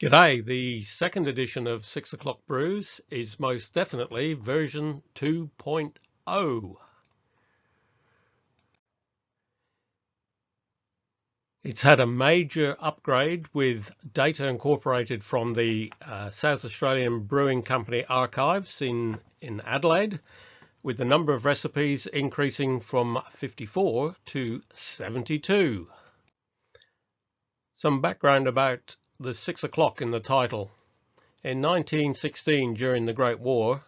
G'day, the second edition of 6 O'Clock Brews is most definitely version 2.0. It's had a major upgrade with data incorporated from the South Australian Brewing Company archives in Adelaide, with the number of recipes increasing from 54 to 72. Some background about the 6 o'clock in the title. In 1916, during the Great War,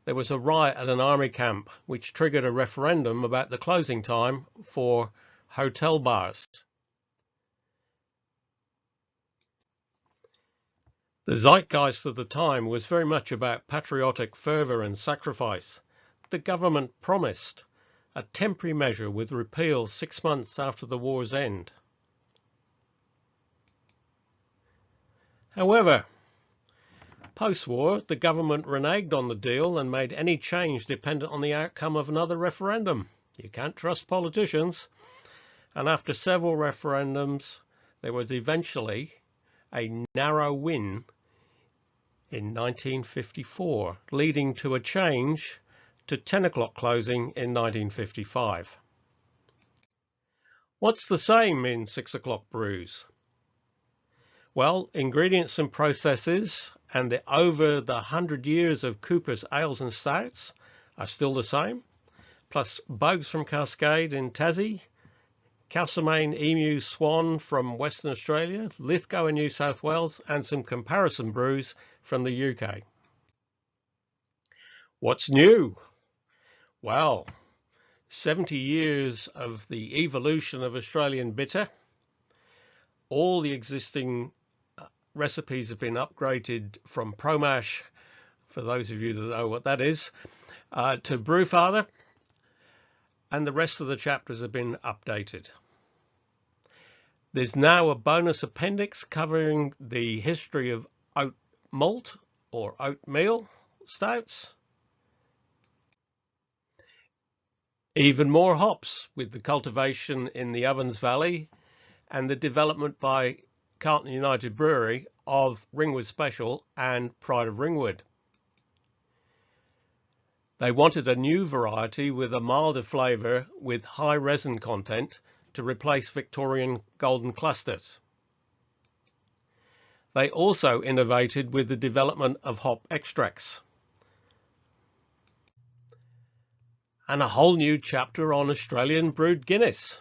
there was a riot at an army camp which triggered a referendum about the closing time for hotel bars. The zeitgeist of the time was very much about patriotic fervour and sacrifice. The government promised a temporary measure with repeal 6 months after the war's end. However, post-war, the government reneged on the deal and made any change dependent on the outcome of another referendum. You can't trust politicians. And after several referendums, there was eventually a narrow win in 1954, leading to a change to 10 o'clock closing in 1955. What's the same in 6 o'clock brews? Well, ingredients and processes and over the 100 years of Cooper's ales and stouts are still the same, plus Bogues from Cascade in Tassie, Castlemaine Emu Swan from Western Australia, Lithgow in New South Wales, and some comparison brews from the UK. What's new? Well, 70 years of the evolution of Australian bitter. All the existing recipes have been upgraded from Pro Mash, for those of you that know what that is, to Brewfather, and the rest of the chapters have been updated. There's now a bonus appendix covering the history of oat malt or oatmeal stouts. Even more hops with the cultivation in the Ovens Valley and the development by Carlton United Brewery of Ringwood Special and Pride of Ringwood. They wanted a new variety with a milder flavour with high resin content to replace Victorian golden clusters. They also innovated with the development of hop extracts. And a whole new chapter on Australian-brewed Guinness,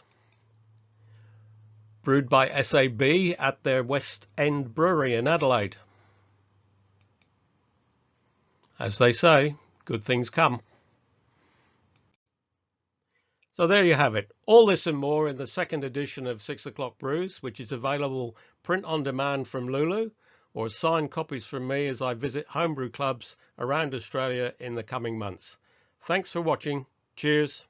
brewed by SAB at their West End brewery in Adelaide. As they say, good things come. So there you have it. All this and more in the second edition of 6 O'Clock Brews, which is available print on demand from Lulu or signed copies from me as I visit homebrew clubs around Australia in the coming months. Thanks for watching. Cheers.